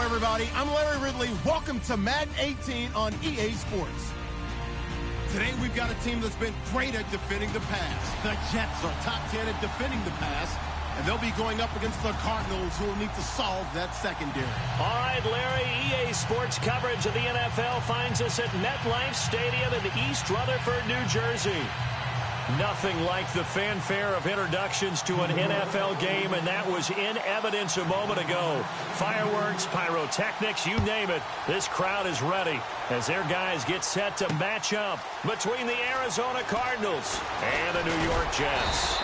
everybody. I'm Larry Ridley. Welcome to Madden 18 on EA Sports. Today we've got a team that's been great at defending the pass. The Jets are top 10 at defending the pass, and they'll be going up against the Cardinals, who will need to solve that secondary. All right, Larry, EA Sports coverage of the NFL finds us at MetLife Stadium in East Rutherford, New Jersey. Nothing like the fanfare of introductions to an NFL game, and that was in evidence a moment ago. Fireworks, pyrotechnics, you name it. This crowd is ready as their guys get set to match up between the Arizona Cardinals and the New York Jets.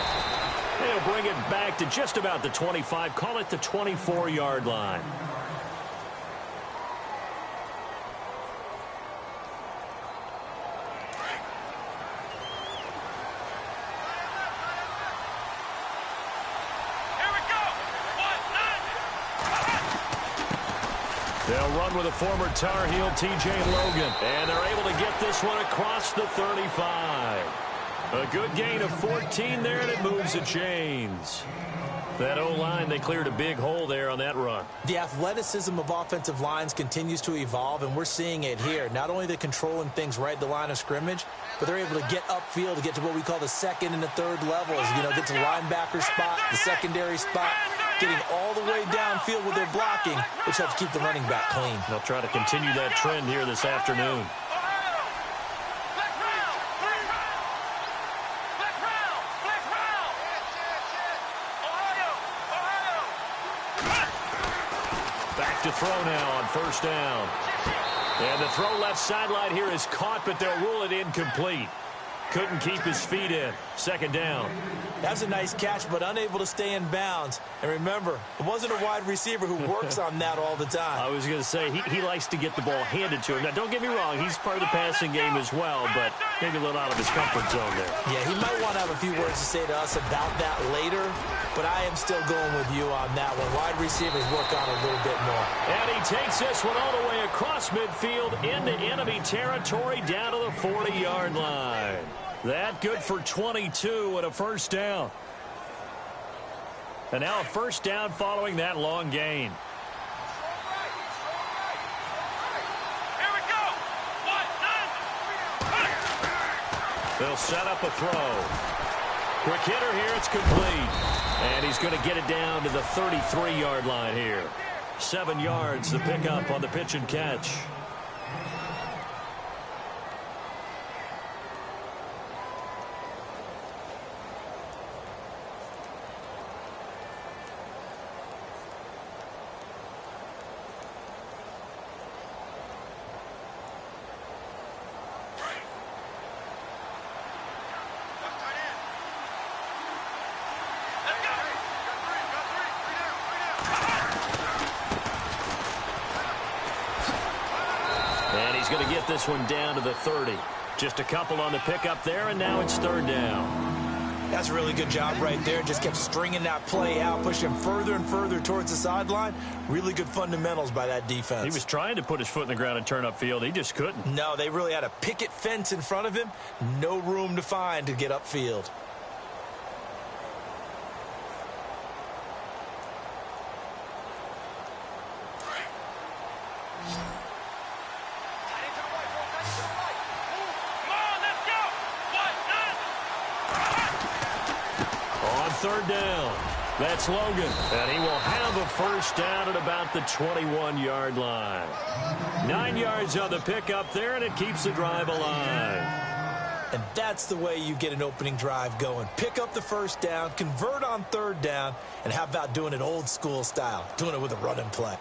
They'll bring it back to just about the 25, call it the 24-yard line. They'll run with a former Tar Heel, T.J. Logan. And they're able to get this one across the 35. A good gain of 14 there, and it moves the chains. That O-line, they cleared a big hole there on that run. The athleticism of offensive lines continues to evolve, and we're seeing it here. Not only they're controlling things right at the line of scrimmage, but they're able to get upfield to get to what we call the second and the third levels. You know, get to the linebacker spot, the secondary spot, getting all the way downfield with their blocking, which helps keep the running back clean. They'll try to continue that trend here this afternoon. Back to throw now on first down. And the throw left sideline here is caught, but they'll rule it incomplete. Couldn't keep his feet in. Second down. That's a nice catch, but unable to stay in bounds. And remember, it wasn't a wide receiver who works on that all the time. I was going to say, he likes to get the ball handed to him. Now, don't get me wrong, he's part of the passing game as well, but maybe a little out of his comfort zone there. Yeah, he might want to have a few words to say to us about that later, but I am still going with you on that one. Wide receivers work on a little bit more. And he takes this one all the way across midfield into enemy territory down to the 40-yard line. That good for 22 and a first down. And now a first down following that long gain. Here we go. They'll set up a throw. Quick hitter here, it's complete. And he's going to get it down to the 33-yard line here. 7 yards, the pickup on the pitch and catch. And he's going to get this one down to the 30. Just a couple on the pickup there, and now it's third down. That's a really good job right there. Just kept stringing that play out, pushing further and further towards the sideline. Really good fundamentals by that defense. He was trying to put his foot in the ground and turn upfield. He just couldn't. No, they really had a picket fence in front of him. No room to find to get upfield. Third down. That's Logan. And he will have a first down at about the 21-yard line. 9 yards on the pickup there, and it keeps the drive alive. And that's the way you get an opening drive going. Pick up the first down, convert on third down, and how about doing it old school style, doing it with a running play.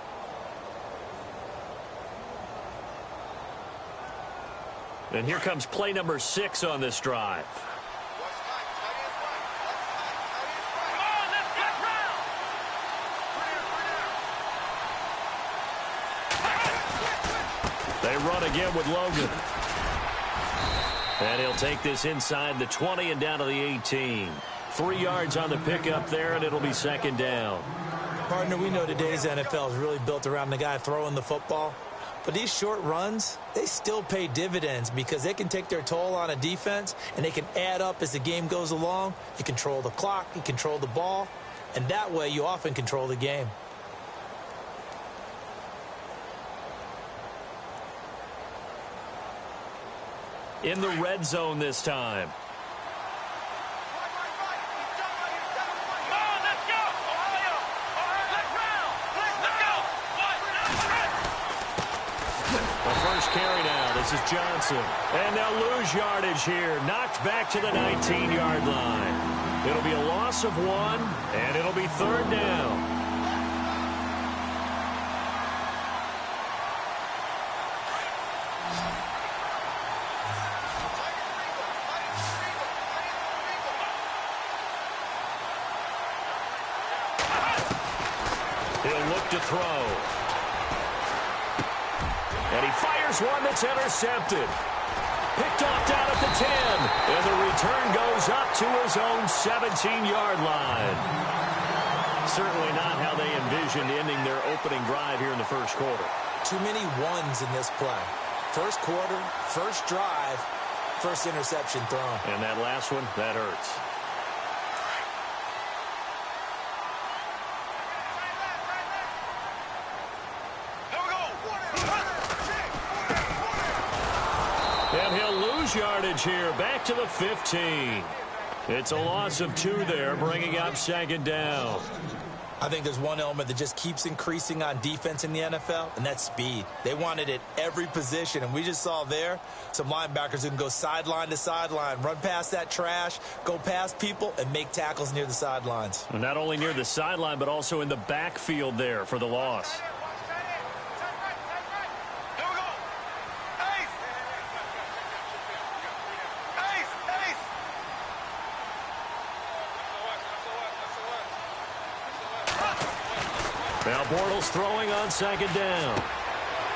And here comes play number 6 on this drive. They run again with Logan. And he'll take this inside the 20 and down to the 18. 3 yards on the pickup there, and it'll be second down. Partner, we know today's NFL is really built around the guy throwing the football. But these short runs, they still pay dividends because they can take their toll on a defense, and they can add up as the game goes along. You control the clock, you control the ball, and that way you often control the game. in the red zone this time. The first carry now. This is Johnson. And they'll lose yardage here. Knocked back to the 19-yard line. It'll be a loss of 1, and it'll be 3rd down. He'll look to throw. And he fires one that's intercepted. Picked off down at the 10. And the return goes up to his own 17-yard line. Certainly not how they envisioned ending their opening drive here in the first quarter. Too many ones in this play. First quarter, first drive, first interception thrown. And that last one, that hurts. And he'll lose yardage here, back to the 15. It's a loss of 2 there, bringing up 2nd down. I think there's one element that just keeps increasing on defense in the NFL, and that's speed. They want it at every position, and we just saw there some linebackers who can go sideline to sideline, run past that trash, go past people, and make tackles near the sidelines. And not only near the sideline, but also in the backfield there for the loss. Now Bortles throwing on 2nd down.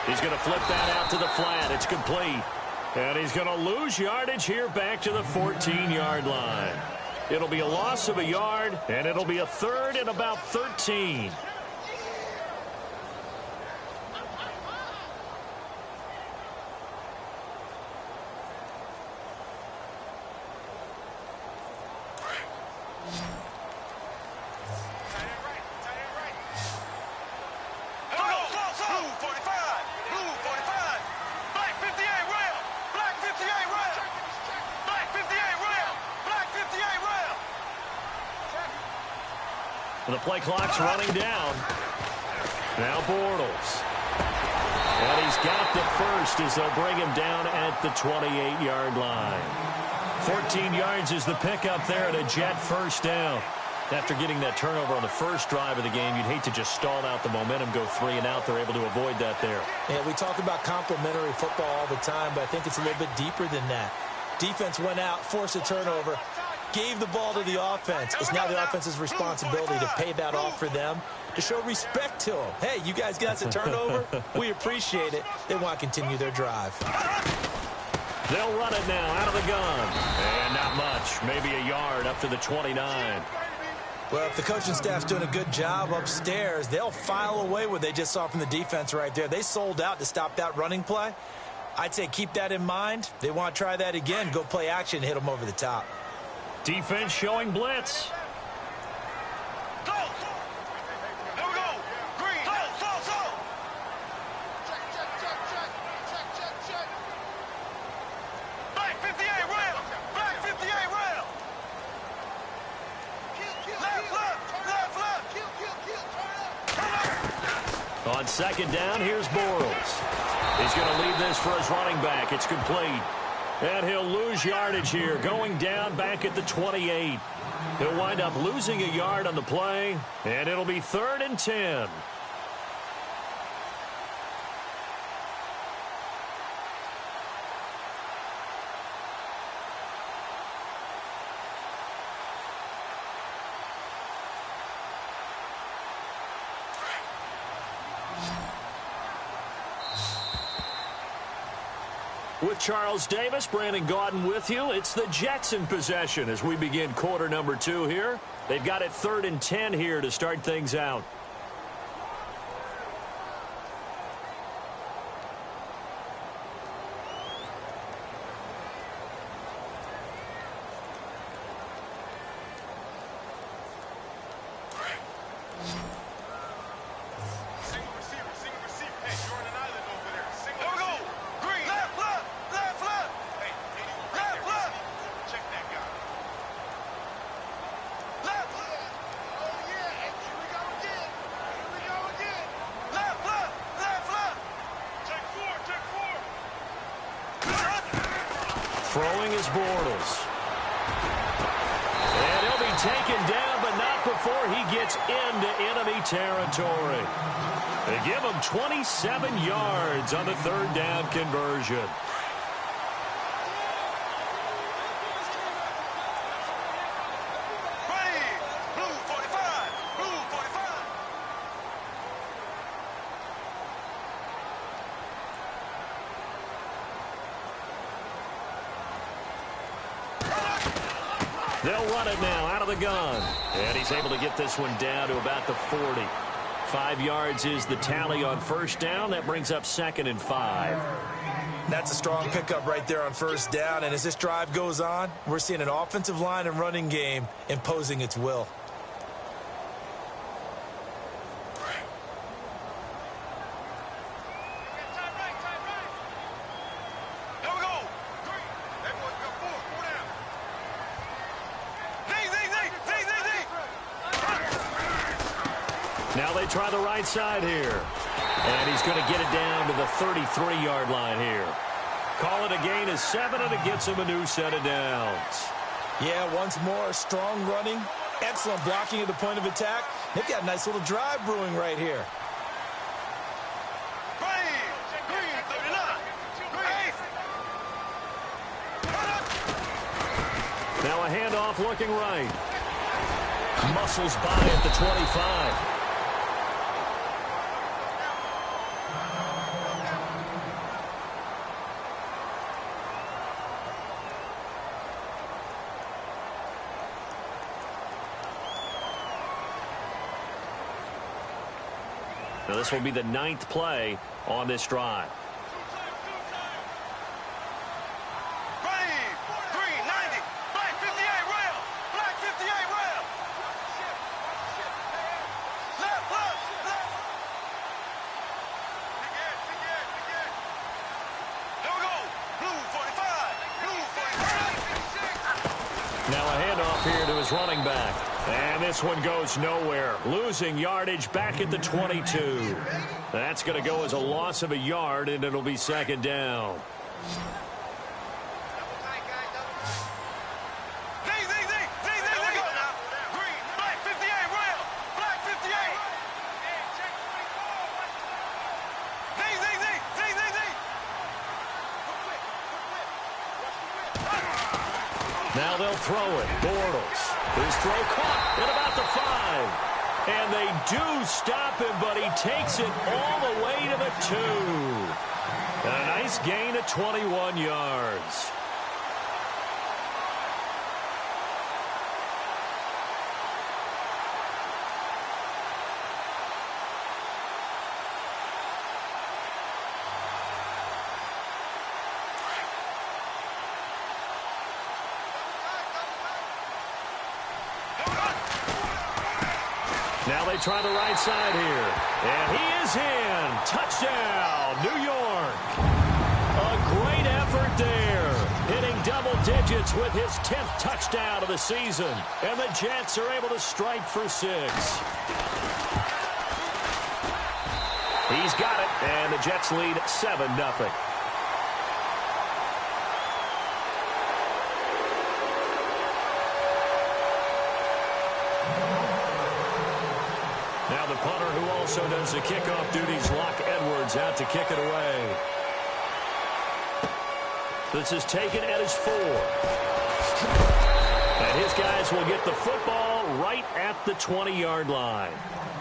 He's going to flip that out to the flat. It's complete. And he's going to lose yardage here back to the 14-yard line. It'll be a loss of a yard, and it'll be a 3rd and about 13. The play clock's running down. Now Bortles. And he's got the first as they'll bring him down at the 28-yard line. 14 yards is the pickup there at a Jet first down. After getting that turnover on the first drive of the game, you'd hate to just stall out the momentum, go 3 and out. They're able to avoid that there. Yeah, we talk about complementary football all the time, but I think it's a little bit deeper than that. Defense went out, forced a turnover, gave the ball to the offense. It's now the offense's responsibility to pay that off for them, to show respect to them. Hey, you guys got us a turnover. We appreciate it. They want to continue their drive. They'll run it now out of the gun. And not much, maybe a yard up to the 29. Well, if the coaching staff's doing a good job upstairs, they'll file away what they just saw from the defense right there. They sold out to stop that running play. I'd say keep that in mind. They want to try that again, go play action, hit them over the top. Defense showing blitz. Go! Here we go! Green! Go! Check. Back 58 rail! Back 58 rail! Left! Turn up! On 2nd down, here's Bortles. He's going to leave this for his running back. It's complete. And he'll lose yardage here, going down back at the 28. He'll wind up losing a yard on the play, and it'll be 3rd and 10. With Charles Davis, Brandon Gaudin with you. It's the Jets in possession as we begin quarter number 2 here. They've got it 3rd and 10 here to start things out. Hey, you're on an island over there. Here we go! Green! Left! Hey, Throwing is Bortles. And he'll be taken down, but not before he gets into enemy territory. They give him 27 yards on the third down conversion. They'll run it now out of the gun. And he's able to get this one down to about the 40. 5 yards is the tally on first down. That brings up 2nd and 5. That's a strong pickup right there on first down. And as this drive goes on, we're seeing an offensive line and running game imposing its will. Now they try the right side here. And he's going to get it down to the 33-yard line here. Call it a gain of 7, and it gets him a new set of downs. Yeah, once more, strong running, excellent blocking at the point of attack. They've got a nice little drive brewing right here. Now a handoff looking right. Muscles by at the 25. Now this will be the 9th play on this drive. Now a handoff here to his running back. And this one goes nowhere. Losing yardage back at the 22. That's going to go as a loss of a yard, and it'll be 2nd down. Now they'll throw it. Bortles. His throw caught at about the 5. And they do stop him, but he takes it all the way to the 2. A nice gain of 21 yards. Now they try the right side here. And he is in. Touchdown, New York. A great effort there. Hitting double digits with his 10th touchdown of the season. And the Jets are able to strike for 6. He's got it. And the Jets lead 7-0. Now the punter who also does the kickoff duties, Locke Edwards, out to kick it away. This is taken at his 4. And his guys will get the football right at the 20-yard line.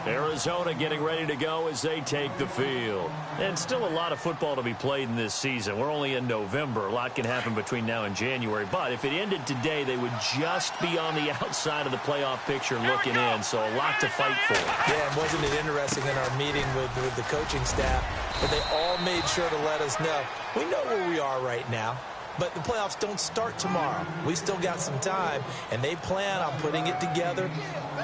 Arizona getting ready to go as they take the field. And still a lot of football to be played in this season. We're only in November. A lot can happen between now and January. But if it ended today, they would just be on the outside of the playoff picture looking in. So a lot to fight for. Yeah, and wasn't it interesting in our meeting with the coaching staff that they all made sure to let us know, we know where we are right now. But the playoffs don't start tomorrow. We still got some time, and they plan on putting it together,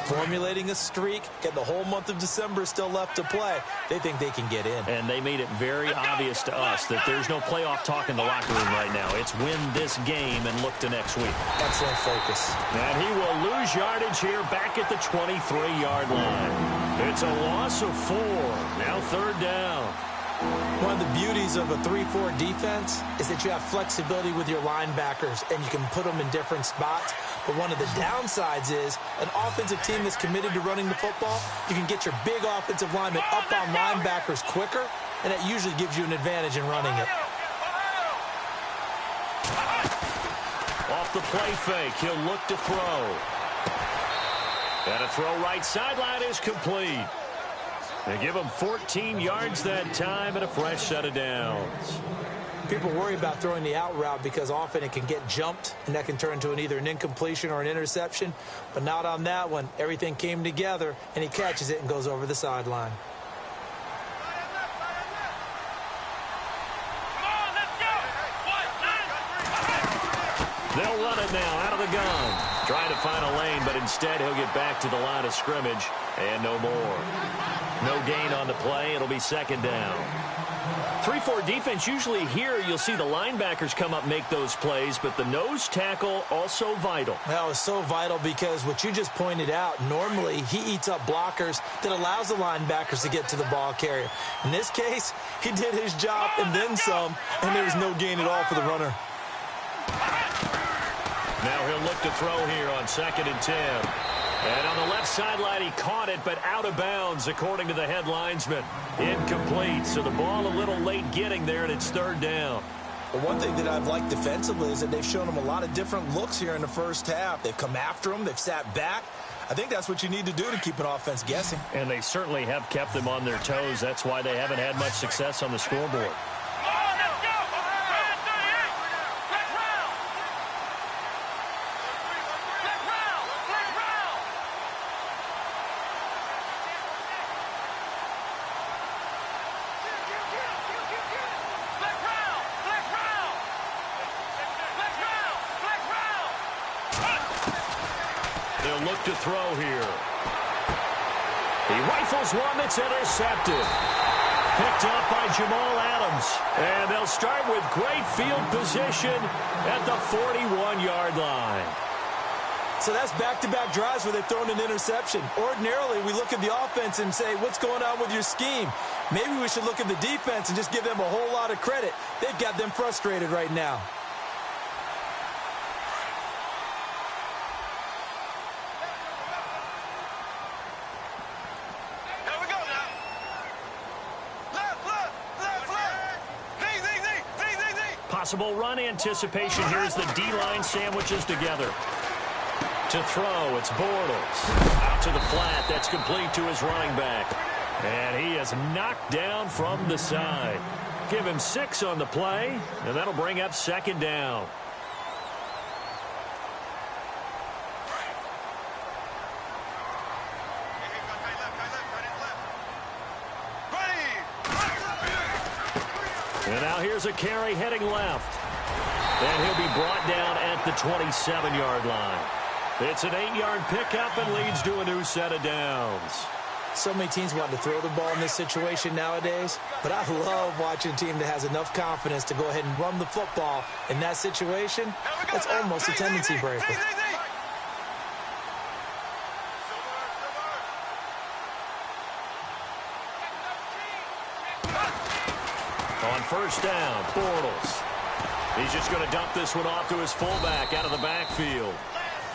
formulating a streak, getting the whole month of December still left to play. They think they can get in. And they made it very obvious to us that there's no playoff talk in the locker room right now. It's win this game and look to next week. Excellent focus. And he will lose yardage here back at the 23-yard line. It's a loss of 4. Now 3rd down. One of the beauties of a 3-4 defense is that you have flexibility with your linebackers, and you can put them in different spots. But one of the downsides is an offensive team that's committed to running the football, you can get your big offensive linemen up on linebackers quicker, and that usually gives you an advantage in running it. Off the play fake, he'll look to throw. And a throw right sideline is complete. They give him 14 yards that time and a fresh set of downs. People worry about throwing the out route because often it can get jumped, and that can turn into either an incompletion or an interception. But not on that one. Everything came together, and he catches it and goes over the sideline. They'll run it now out of the gun. Trying to find a lane, but instead he'll get back to the line of scrimmage and no more. No gain on the play. It'll be second down. 3-4 defense, usually here you'll see the linebackers come up make those plays, but the nose tackle also vital. That was so vital because what you just pointed out, normally he eats up blockers that allows the linebackers to get to the ball carrier. In this case, he did his job and then some, and there was no gain at all for the runner. Now he'll look to throw here on 2nd and 10. And on the left sideline, he caught it, but out of bounds, according to the head linesman. Incomplete, so the ball a little late getting there, and it's third down. But one thing that I've liked defensively is that they've shown him a lot of different looks here in the first half. They've come after him. They've sat back. I think that's what you need to do to keep an offense guessing. And they certainly have kept them on their toes. That's why they haven't had much success on the scoreboard. Look to throw here. He rifles one that's intercepted. Picked up by Jamal Adams. And they'll start with great field position at the 41-yard line. So that's back-to-back drives where they've thrown an interception. Ordinarily, we look at the offense and say, what's going on with your scheme? Maybe we should look at the defense and just give them a whole lot of credit. They've got them frustrated right now. Possible run anticipation. Here's the D-line sandwiches together. To throw, it's Bortles. Out to the flat. That's complete to his running back. And he is knocked down from the side. Give him 6 on the play, and that'll bring up second down. And now here's a carry heading left. And he'll be brought down at the 27-yard line. It's an 8-yard pickup and leads to a new set of downs. So many teams want to throw the ball in this situation nowadays, but I love watching a team that has enough confidence to go ahead and run the football in that situation. That's almost a tendency breaker. On first down, Bortles. He's just going to dump this one off to his fullback out of the backfield.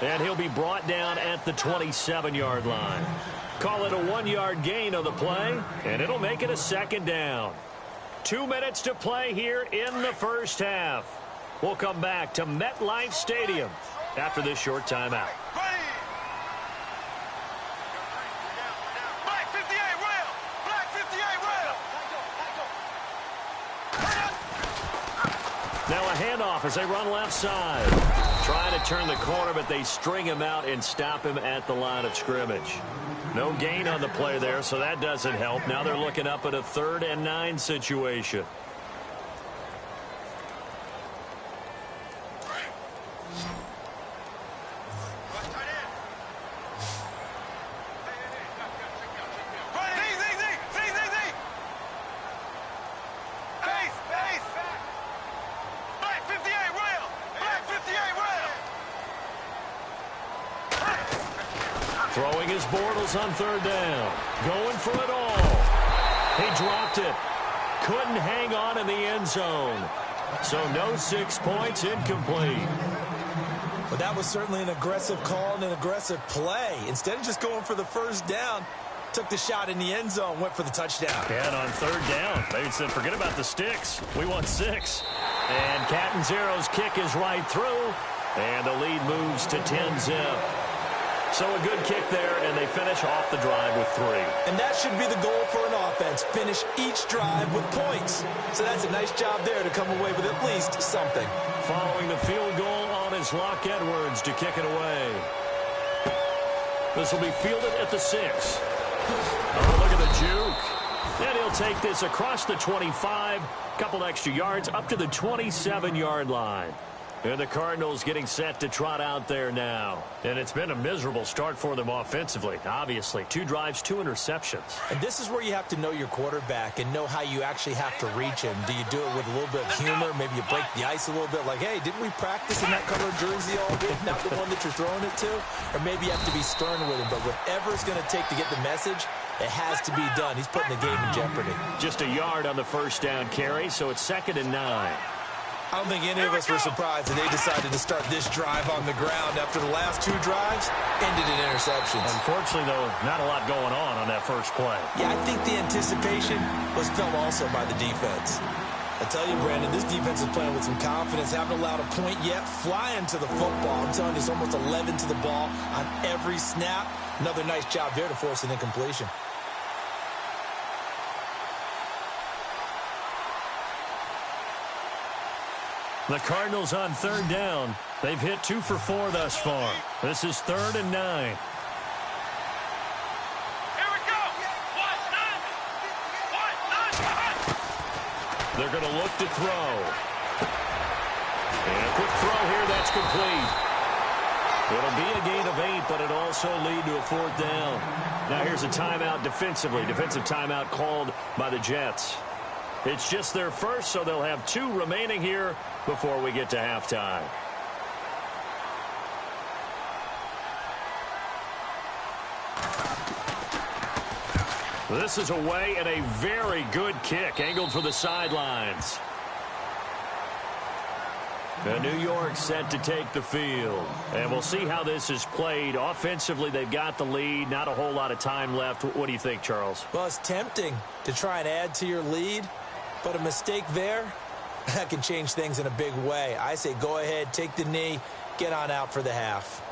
And he'll be brought down at the 27-yard line. Call it a 1-yard gain on the play, and it'll make it a second down. 2 minutes to play here in the first half. We'll come back to MetLife Stadium after this short timeout. Now a handoff as they run left side. Trying to turn the corner, but they string him out and stop him at the line of scrimmage. No gain on the play there, so that doesn't help. Now they're looking up at a 3rd and 9 situation. Throwing his Bortles on 3rd down. Going for it all. He dropped it. couldn't hang on in the end zone. So no 6 points, incomplete. But that was certainly an aggressive call and an aggressive play. Instead of just going for the first down, took the shot in the end zone, went for the touchdown. And on third down, they said, forget about the sticks. We want 6. And Catanzaro's kick is right through. And the lead moves to 10-zip. So a good kick there, and they finish off the drive with 3. And that should be the goal for an offense. Finish each drive with points. So that's a nice job there to come away with at least something. Following the field goal on is Locke Edwards to kick it away. This will be fielded at the 6. Oh, look at the juke. And he'll take this across the 25. Couple extra yards up to the 27-yard line. And the Cardinals getting set to trot out there now. And it's been a miserable start for them offensively, obviously. 2 drives, 2 interceptions. And this is where you have to know your quarterback and know how you actually have to reach him. Do you do it with a little bit of humor? Maybe you break the ice a little bit like, hey, didn't we practice in that color jersey all week? Not the one that you're throwing it to? Or maybe you have to be stern with him. But whatever it's going to take to get the message, it has to be done. He's putting the game in jeopardy. Just a yard on the first down carry, so it's 2nd and 9. I don't think any of us were surprised that they decided to start this drive on the ground after the last 2 drives ended in interceptions. Unfortunately, though, not a lot going on that first play. Yeah, I think the anticipation was felt also by the defense. I tell you, Brandon, this defense is playing with some confidence. Haven't allowed a point yet. Flying to the football. I'm telling you, it's almost 11 to the ball on every snap. Another nice job there to force an incompletion. The Cardinals on third down. They've hit 2 for 4 thus far. This is 3rd and 9. Here we go. What? They're going to look to throw. And a quick throw here. That's complete. It'll be a gain of 8, but it'll also lead to a 4th down. Now here's a timeout defensively. Defensive timeout called by the Jets. It's just their first, so they'll have 2 remaining here before we get to halftime. This is away and a very good kick, angled for the sidelines. And New York set to take the field. And we'll see how this is played. Offensively, they've got the lead. Not a whole lot of time left. What do you think, Charles? Well, it's tempting to try and add to your lead, but a mistake there, that can change things in a big way. I say go ahead, take the knee, get on out for the half.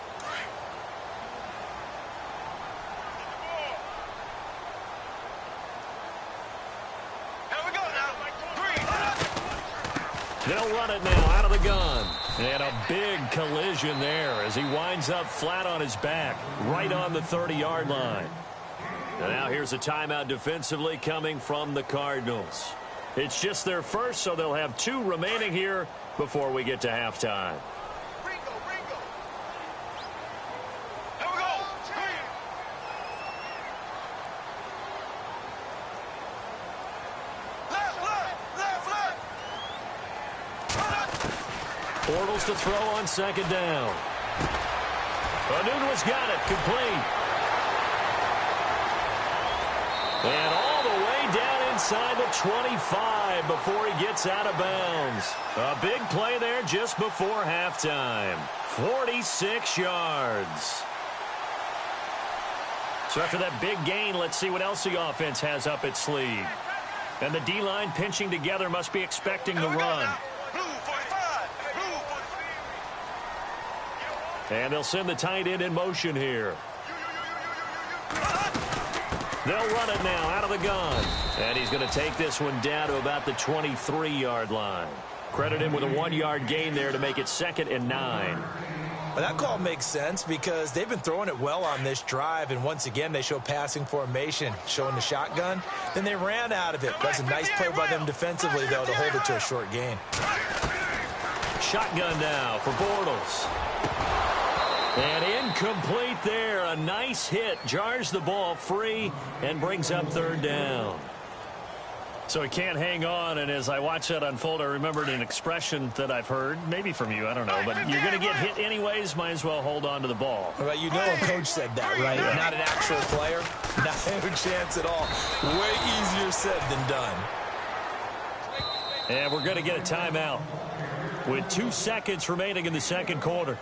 They'll run it now out of the gun. And a big collision there as he winds up flat on his back, right on the 30-yard line. And now here's a timeout defensively coming from the Cardinals. It's just their first, so they'll have 2 remaining here before we get to halftime. Bortles to throw on 2nd down. Nunez got it, complete. And all the way down inside the 25 before he gets out of bounds. A big play there just before halftime. 46 yards. So after that big gain, let's see what else the offense has up its sleeve. And the D-line pinching together must be expecting the run. And they'll send the tight end in motion here. They'll run it now out of the gun. And he's going to take this one down to about the 23-yard line. Credit him with a 1-yard gain there to make it 2nd and 9. Well, that call makes sense because they've been throwing it well on this drive, and once again they show passing formation, showing the shotgun. Then they ran out of it. That's a nice play by them defensively, though, to hold it to a short gain. Shotgun now for Bortles. And incomplete there. A nice hit. Jars the ball free and brings up 3rd down. So he can't hang on, and as I watch that unfold, I remembered an expression that I've heard, maybe from you, I don't know, but you're going to get hit anyways, might as well hold on to the ball. Well, you know a coach said that, right? Yeah. Not an actual player. Not a chance at all. Way easier said than done. And we're going to get a timeout with 2 seconds remaining in the second quarter.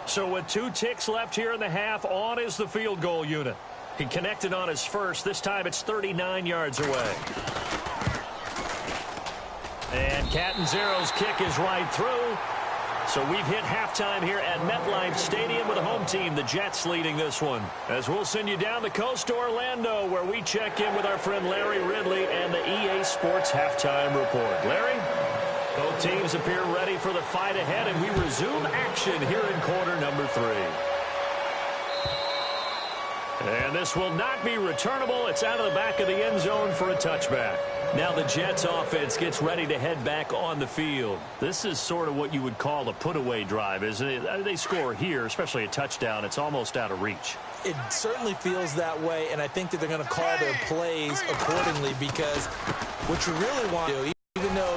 So with 2 ticks left here in the half, on is the field goal unit. He connected on his first. This time it's 39 yards away. And Catanzaro's kick is right through. So we've hit halftime here at MetLife Stadium with a home team, the Jets, leading this one. As we'll send you down the coast to Orlando, where we check in with our friend Larry Ridley and the EA Sports Halftime Report. Larry? Both teams appear ready for the fight ahead, and we resume action here in quarter number 3. And this will not be returnable. It's out of the back of the end zone for a touchback. Now the Jets offense gets ready to head back on the field. This is sort of what you would call a put-away drive, isn't it? They score here, especially a touchdown. It's almost out of reach. It certainly feels that way, and I think that they're going to call their plays accordingly, because what you really want to do, even though